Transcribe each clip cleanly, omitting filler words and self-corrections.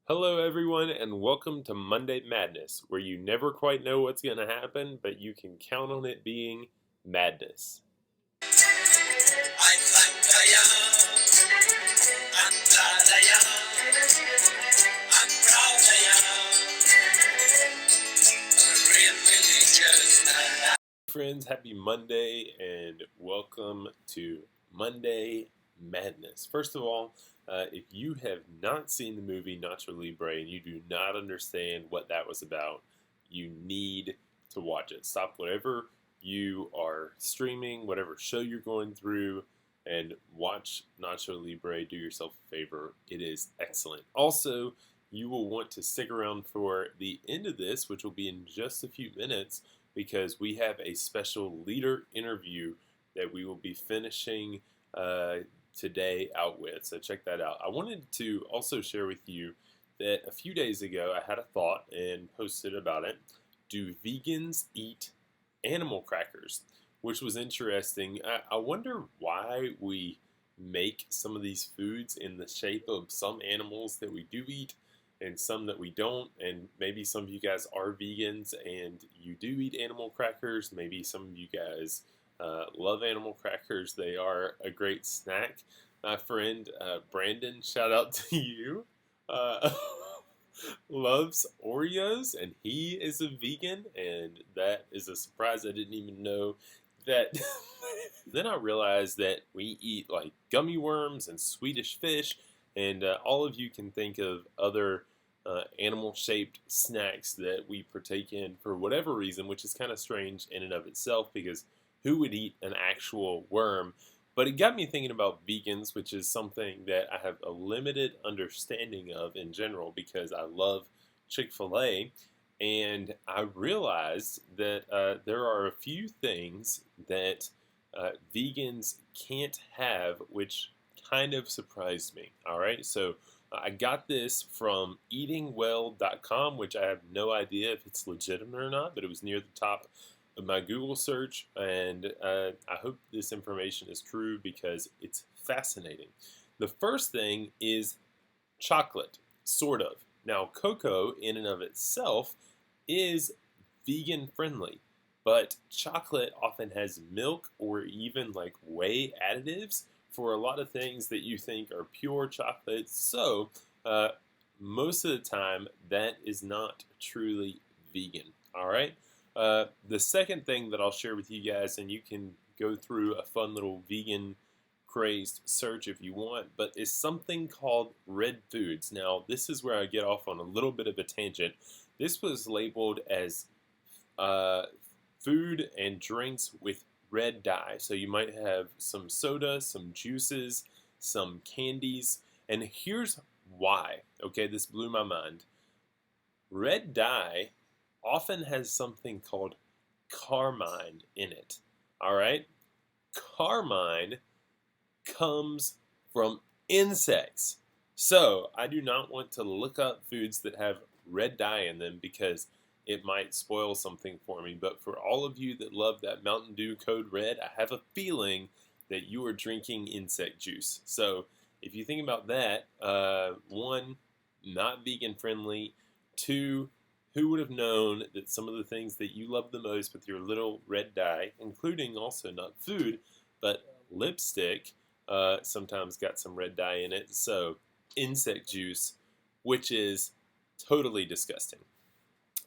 Hello, everyone, and welcome to Monday Madness, where you never quite know what's going to happen, but you can count on it being madness. I think I am, I'm glad I am, I'm proud I am, a real religious man. Friends, happy Monday, and welcome to Monday Madness. First of all, if you have not seen the movie Nacho Libre and you do not understand what that was about, you need to watch it. Stop whatever you are streaming, whatever show you're going through, and watch Nacho Libre. Do yourself a favor. It is excellent. Also, you will want to stick around for the end of this, which will be in just a few minutes, because we have a special leader interview that we will be finishing today out with. So check that out. I wanted to also share with you that a few days ago I had a thought and posted about it. Do vegans eat animal crackers? Which was interesting. I wonder why we make some of these foods in the shape of some animals that we do eat and some that we don't. And maybe some of you guys are vegans and you do eat animal crackers. Maybe some of you guys love animal crackers. They are a great snack. My friend Brandon, shout out to you, uh, loves Oreos, and he is a vegan, and that is a surprise. I didn't even know that. Then I realized that we eat like gummy worms and Swedish fish, and all of you can think of other animal-shaped snacks that we partake in for whatever reason, which is kind of strange in and of itself because who would eat an actual worm? But it got me thinking about vegans, which is something that I have a limited understanding of in general because I love Chick-fil-A. And I realized that there are a few things that vegans can't have, which kind of surprised me. All right, so I got this from eatingwell.com, which I have no idea if it's legitimate or not, but it was near the top of my Google search, and I hope this information is true because it's fascinating. The first thing is chocolate, sort of. Now, cocoa in and of itself is vegan friendly, but chocolate often has milk or even like whey additives for a lot of things that you think are pure chocolate. So, uh, most of the time, that is not truly vegan. All right. The second thing that I'll share with you guys, and you can go through a fun little vegan crazed search if you want, but is something called red foods. Now, this is where I get off on a little bit of a tangent. This was labeled as uh, food and drinks with red dye. So you might have some soda, some juices, some candies, and here's why. Okay, this blew my mind. Red dye often has something called carmine in it. All right? Carmine comes from insects. So I do not want to look up foods that have red dye in them because it might spoil something for me. But for all of you that love that Mountain Dew Code Red, I have a feeling that you are drinking insect juice. So if you think about that, one, not vegan friendly. Two, who would have known that some of the things that you love the most with your little red dye, including also not food, but lipstick, sometimes got some red dye in it. So insect juice, which is totally disgusting.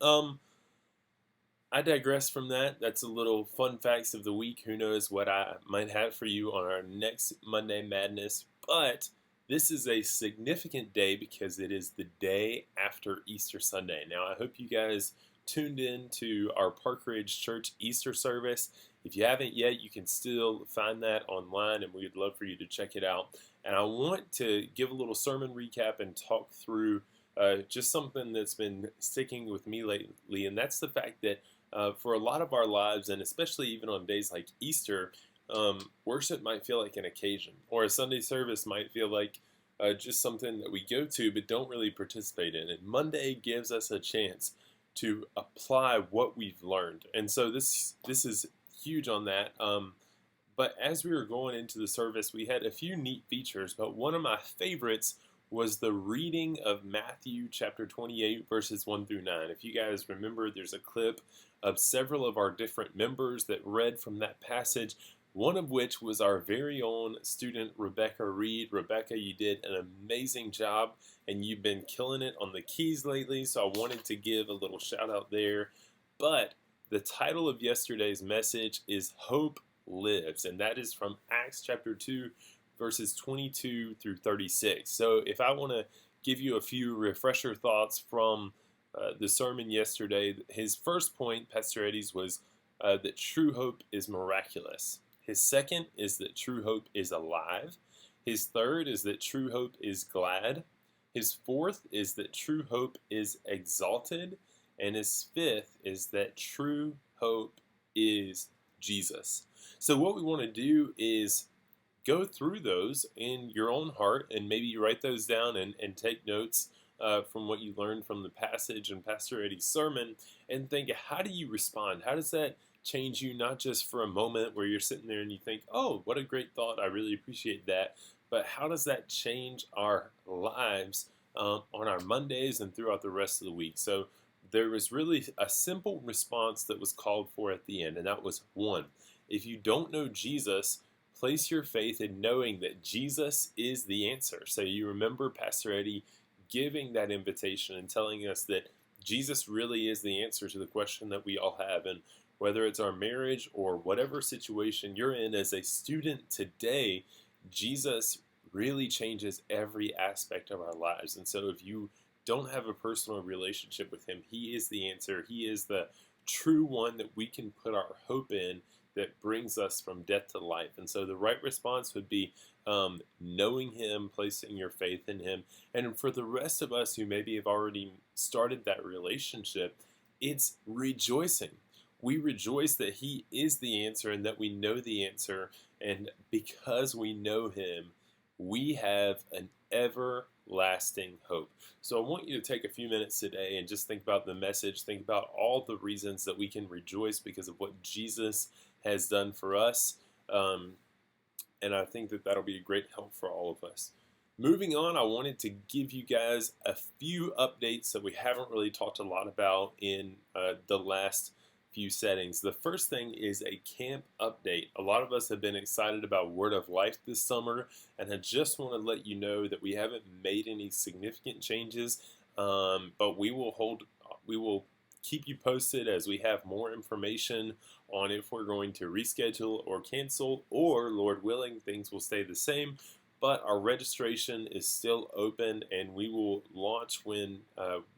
I digress from that. That's a little fun facts of the week. Who knows what I might have for you on our next Monday Madness. But this is a significant day because it is the day after Easter Sunday. Now, I hope you guys tuned in to our Park Ridge Church Easter service. If you haven't yet, you can still find that online, and we'd love for you to check it out. And I want to give a little sermon recap and talk through just something that's been sticking with me lately, and that's the fact that for a lot of our lives, and especially even on days like Easter, worship might feel like an occasion, or a Sunday service might feel like just something that we go to but don't really participate in. And Monday gives us a chance to apply what we've learned, and so this is huge on that. But as we were going into the service, we had a few neat features, but one of my favorites was the reading of Matthew chapter 28, verses 1 through 9. If you guys remember, there's a clip of several of our different members that read from that passage, one of which was our very own student, Rebecca Reed. Rebecca, you did an amazing job, and you've been killing it on the keys lately, so I wanted to give a little shout out there. But the title of yesterday's message is Hope Lives, and that is from Acts chapter 2, verses 22 through 36. So if I want to give you a few refresher thoughts from the sermon yesterday, his first point, Pastor Eddie's, was that true hope is miraculous. His second is that true hope is alive. His third is that true hope is glad. His fourth is that true hope is exalted. And his fifth is that true hope is Jesus. So what we want to do is go through those in your own heart and maybe write those down and take notes from what you learned from the passage and Pastor Eddie's sermon, and think, how do you respond? How does that change you, not just for a moment where you're sitting there and you think, oh, what a great thought, I really appreciate that, but how does that change our lives on our Mondays and throughout the rest of the week? So there was really a simple response that was called for at the end, and that was one. If you don't know Jesus, place your faith in knowing that Jesus is the answer. So you remember Pastor Eddie giving that invitation and telling us that Jesus really is the answer to the question that we all have. And whether it's our marriage or whatever situation you're in as a student today, Jesus really changes every aspect of our lives. And so if you don't have a personal relationship with him, he is the answer. He is the true one that we can put our hope in, that brings us from death to life. And so the right response would be knowing him, placing your faith in him. And for the rest of us who maybe have already started that relationship, it's rejoicing. We rejoice that he is the answer and that we know the answer. And because we know him, we have an everlasting hope. So I want you to take a few minutes today and just think about the message, think about all the reasons that we can rejoice because of what Jesus has done for us. And I think that that'll be a great help for all of us. Moving on, I wanted to give you guys a few updates that we haven't really talked a lot about in the last few settings. The first thing is a camp update. A lot of us have been excited about Word of Life this summer, and I just want to let you know that we haven't made any significant changes, but we will keep you posted as we have more information on if we're going to reschedule or cancel, or Lord willing, things will stay the same. But our registration is still open, and we will launch when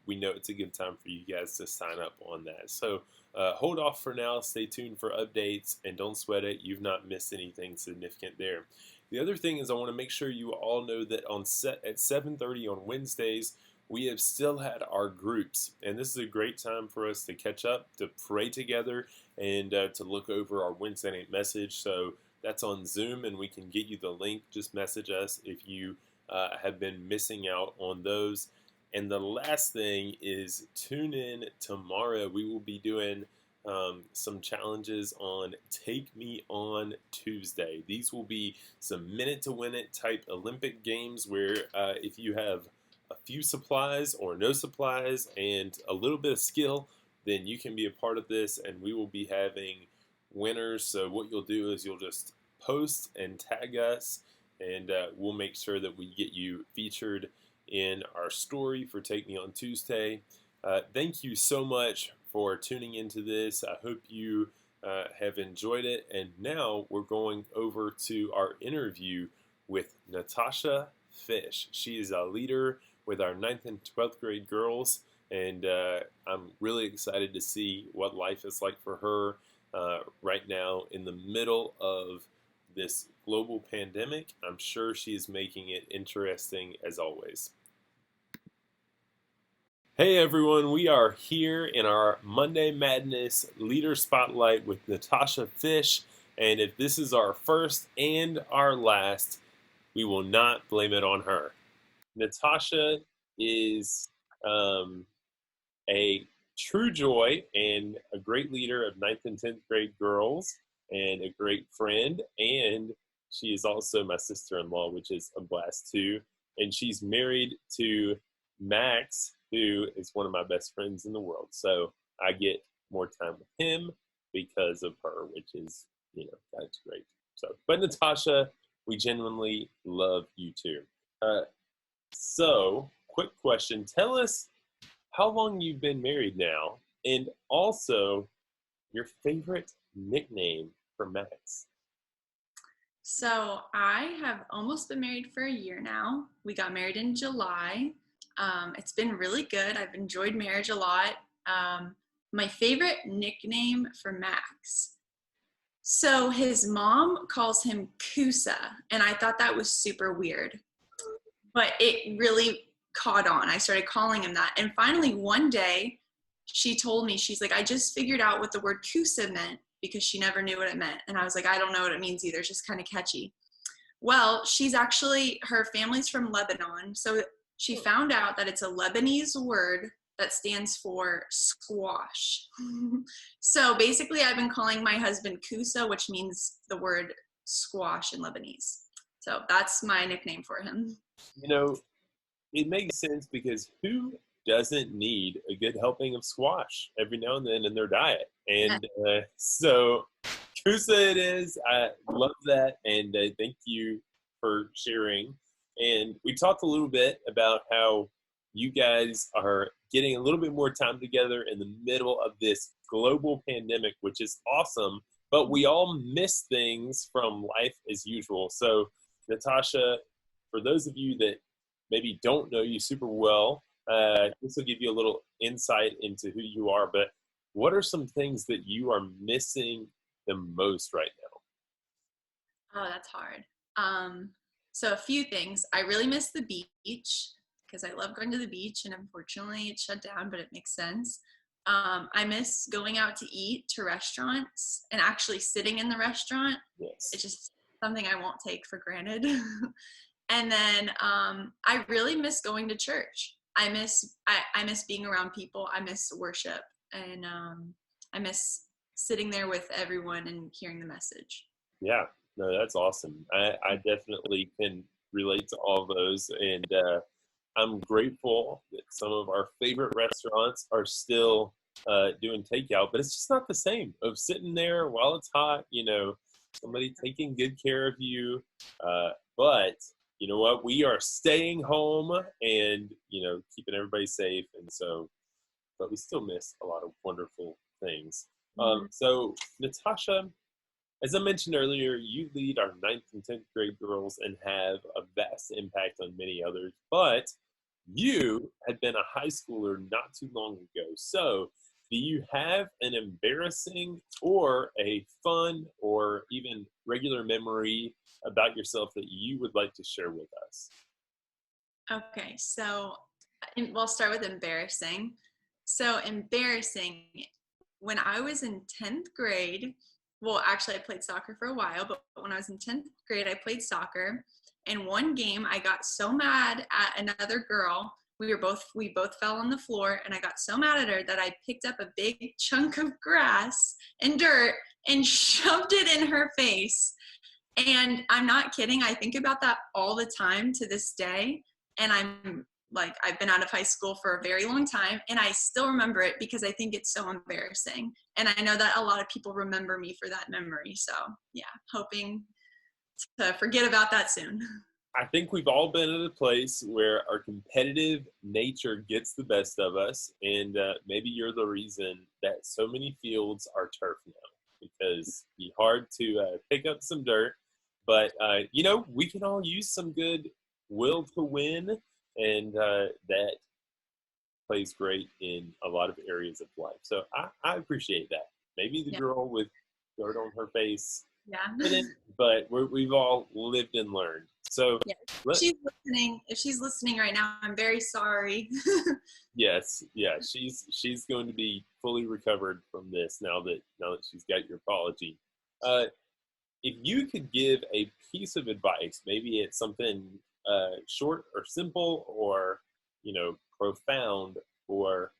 we know it's a good time for you guys to sign up on that. So hold off for now, stay tuned for updates, and don't sweat it. You've not missed anything significant there. The other thing is I want to make sure you all know that at 7:30 on Wednesdays, we have still had our groups, and this is a great time for us to catch up, to pray together, and to look over our Wednesday night message. So that's on Zoom, and we can get you the link. Just message us if you have been missing out on those. And the last thing is tune in tomorrow. We will be doing some challenges on Take Me On Tuesday. These will be some minute to win it type Olympic games where if you have a few supplies or no supplies and a little bit of skill, then you can be a part of this, and we will be having winners. So what you'll do is you'll just post and tag us, and we'll make sure that we get you featured in our story for Take Me On Tuesday. Thank you so much for tuning into this. I hope you have enjoyed it. And now we're going over to our interview with Natasha Fisch. She is a leader with our 9th and 12th grade girls, and I'm really excited to see what life is like for her right now in the middle of this global pandemic. I'm sure she's making it interesting as always. Hey everyone, we are here in our Monday Madness Leader Spotlight with Natasha Fisch, and if this is our first and our last, we will not blame it on her. Natasha is a true joy and a great leader of 9th and 10th grade girls, and a great friend, and she is also my sister-in-law, which is a blast too. and she's married to Max, who is one of my best friends in the world. So I get more time with him because of her, which is, that's great. So, but Natasha, we genuinely love you too. So, quick question. Tell us how long you've been married now, and also your favorite nickname for Max. So I have almost been married for a year now. We got married in July. It's been really good. I've enjoyed marriage a lot. My favorite nickname for Max. So his mom calls him Kusa, and I thought that was super weird, but it really caught on. I started calling him that. And finally, one day, she told me, she's like, I just figured out what the word Kusa meant because she never knew what it meant. And I was like, I don't know what it means either. It's just kind of catchy. Well, her family's from Lebanon. So she found out that it's a Lebanese word that stands for squash. So basically, I've been calling my husband Kusa, which means the word squash in Lebanese. So that's my nickname for him. It makes sense because who doesn't need a good helping of squash every now and then in their diet? And so, Kusa it is. I love that, and thank you for sharing. And we talked a little bit about how you guys are getting a little bit more time together in the middle of this global pandemic, which is awesome, but we all miss things from life as usual. So, Natasha, for those of you that maybe don't know you super well, this will give you a little insight into who you are, but what are some things that you are missing the most right now? Oh, that's hard. So a few things. I really miss the beach because I love going to the beach, and unfortunately it's shut down, but it makes sense. I miss going out to eat to restaurants and actually sitting in the restaurant. Yes. It's just something I won't take for granted. And then I really miss going to church. I miss being around people. I miss worship, and I miss sitting there with everyone and hearing the message. Yeah, no, that's awesome. I definitely can relate to all those, and I'm grateful that some of our favorite restaurants are still doing takeout, but it's just not the same of sitting there while it's hot, somebody taking good care of you. But you know what? We are staying home and, keeping everybody safe. And so, but we still miss a lot of wonderful things. So, Natasha, as I mentioned earlier, you lead our 9th and 10th grade girls and have a vast impact on many others. But you had been a high schooler not too long ago. So, do you have an embarrassing or a fun or even regular memory about yourself that you would like to share with us? Okay, so we'll start with embarrassing. So embarrassing, when I was in 10th grade, well, actually I played soccer for a while, but when I was in 10th grade, I played soccer. And one game I got so mad at another girl. We both fell on the floor, and I got so mad at her that I picked up a big chunk of grass and dirt and shoved it in her face. And I'm not kidding. I think about that all the time to this day. And I'm like, I've been out of high school for a very long time, and I still remember it because I think it's so embarrassing. And I know that a lot of people remember me for that memory. So yeah, hoping to forget about that soon. I think we've all been at a place where our competitive nature gets the best of us, and maybe you're the reason that so many fields are turf now, because it'd be hard to pick up some dirt, but we can all use some good will to win, and that plays great in a lot of areas of life. So I appreciate that. Maybe the girl with dirt on her face, yeah, but we've all lived and learned. So yeah. If she's listening right now, I'm very sorry. yes, yeah, she's going to be fully recovered from this now that she's got your apology. If you could give a piece of advice, maybe it's something short or simple or profound for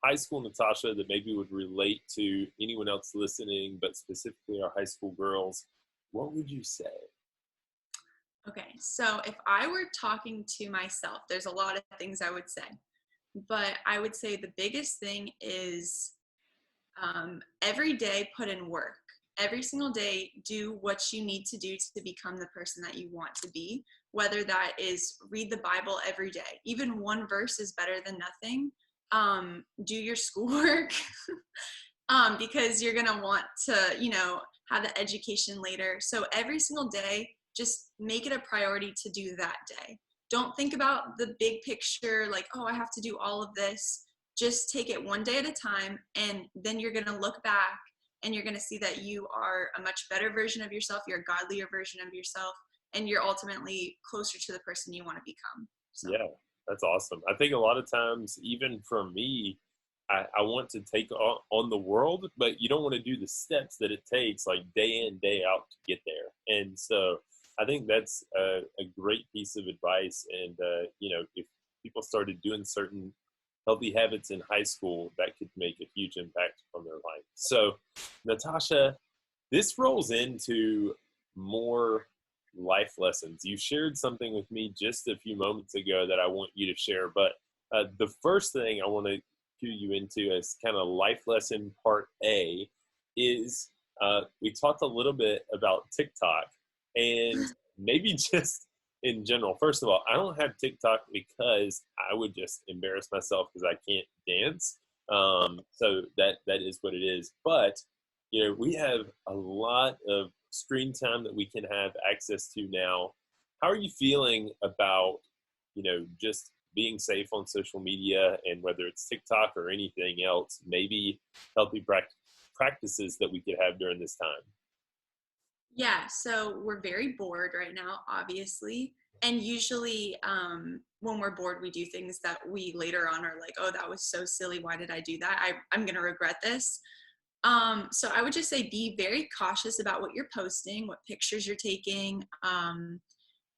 high school Natasha that maybe would relate to anyone else listening, but specifically our high school girls, what would you say? Okay, so if I were talking to myself, there's a lot of things I would say, but I would say the biggest thing is every day put in work. Every single day, do what you need to do to become the person that you want to be, whether that is read the Bible every day. Even one verse is better than nothing. Do your schoolwork because you're going to want to, have the education later. So every single day, just make it a priority to do that day. Don't think about the big picture, like, oh, I have to do all of this. Just take it one day at a time, and then you're going to look back and you're going to see that you are a much better version of yourself. You're a godlier version of yourself, and you're ultimately closer to the person you want to become. So, Yeah, that's awesome. I think a lot of times, even for me, I want to take on the world, but you don't want to do the steps that it takes, like day in, day out, to get there. And so I think that's a great piece of advice. And, if people started doing certain healthy habits in high school, that could make a huge impact on their life. So, Natasha, this rolls into more life lessons. You shared something with me just a few moments ago that I want you to share, but the first thing I want to cue you into as kind of life lesson part A is we talked a little bit about TikTok and maybe just in general. First of all, I don't have TikTok because I would just embarrass myself because I can't dance. So that is what it is. But we have a lot of screen time that we can have access to now. How are you feeling about, just being safe on social media, and whether it's TikTok or anything else, maybe healthy practices that we could have during this time? yeah, so we're very bored right now, obviously. And usually, when we're bored, we do things that we later on are like, oh, that was so silly. Why did I do that? I'm going to regret this. So I would just say be very cautious about what you're posting, what pictures you're taking,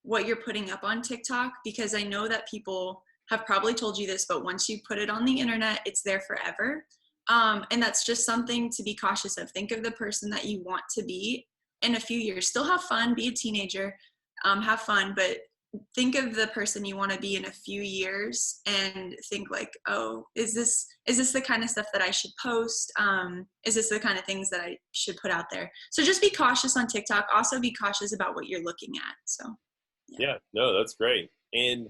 what you're putting up on TikTok, because I know that people have probably told you this, but once you put it on the internet, it's there forever. And that's just something to be cautious of. Think of the person that you want to be in a few years. Still have fun, be a teenager, have fun, but think of the person you want to be in a few years and think like, oh, is this the kind of stuff that I should post? Is this the kind of things that I should put out there? So just be cautious on TikTok. Also be cautious about what you're looking at. So yeah. Yeah, no, that's great. And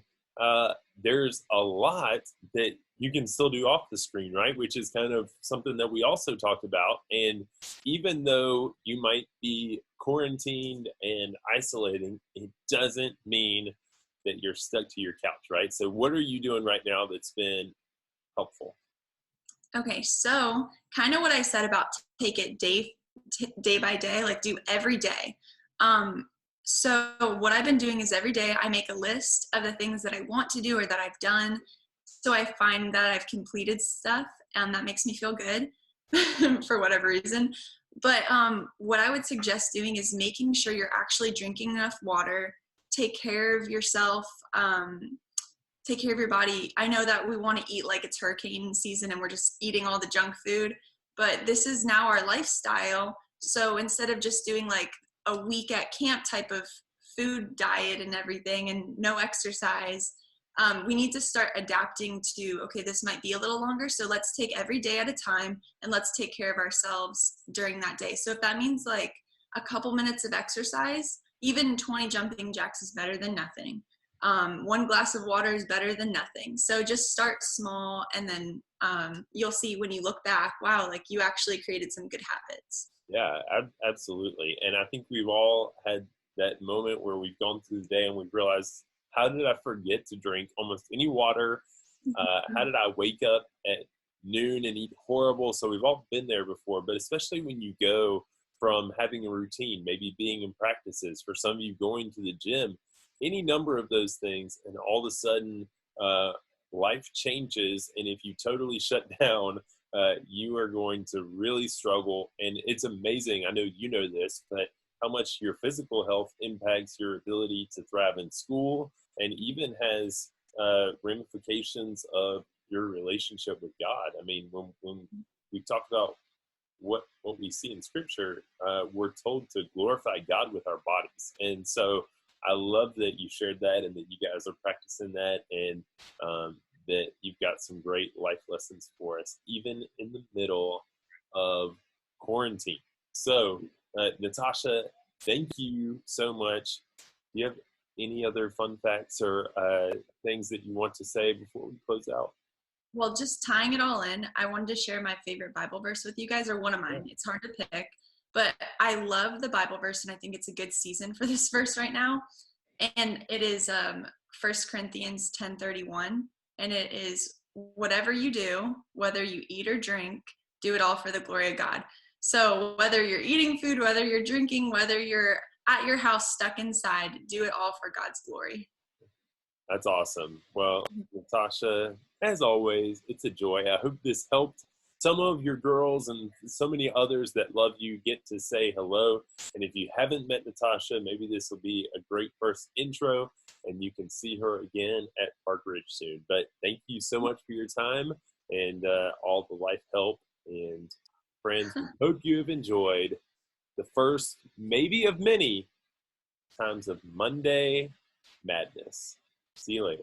there's a lot that you can still do off the screen, right? Which is kind of something that we also talked about. And even though you might be quarantined and isolating, it doesn't mean that you're stuck to your couch, right? So, what are you doing right now that's been helpful? Okay, so kind of what I said about take it day by day, like do every day. So what I've been doing is every day I make a list of the things that I want to do or that I've done. So I find that I've completed stuff, and that makes me feel good for whatever reason. But what I would suggest doing is making sure you're actually drinking enough water, take care of yourself, take care of your body. I know that we want to eat like it's hurricane season and we're just eating all the junk food, but this is now our lifestyle. So instead of just doing like a week at camp type of food diet and everything and no exercise, we need to start adapting to, okay, this might be a little longer. So let's take every day at a time and let's take care of ourselves during that day. So if that means like a couple minutes of exercise, even 20 jumping jacks is better than nothing. One glass of water is better than nothing. So just start small, and then you'll see when you look back, wow, like you actually created some good habits. Yeah, absolutely. And I think we've all had that moment where we've gone through the day and we've realized, how did I forget to drink almost any water? How did I wake up at noon and eat horrible? So we've all been there before, but especially when you go from having a routine, maybe being in practices, for some of you going to the gym, any number of those things, and all of a sudden life changes. And if you totally shut down, you are going to really struggle. And it's amazing, I know you know this, but how much your physical health impacts your ability to thrive in school, and even has ramifications of your relationship with God. I mean, when we talk about what we see in Scripture, we're told to glorify God with our bodies. And so I love that you shared that and that you guys are practicing that, and that you've got some great life lessons for us, even in the middle of quarantine. So, Natasha, thank you so much. Do you have any other fun facts or things that you want to say before we close out? Well, just tying it all in, I wanted to share my favorite Bible verse with you guys, or one of Yeah. mine. It's hard to pick, but I love the Bible verse, and I think it's a good season for this verse right now. And it is 1 Corinthians 10:31, and it is, whatever you do, whether you eat or drink, do it all for the glory of God. So whether you're eating food, whether you're drinking, whether you're at your house stuck inside, do it all for God's glory. That's awesome. Well, Natasha, as always, it's a joy. I hope this helped some of your girls and so many others that love you get to say hello. And if you haven't met Natasha, maybe this will be a great first intro and you can see her again at Park Ridge soon. But thank you so much for your time and all the life help. And friends, we hope you have enjoyed the first, maybe of many, times of Monday Madness. See you later.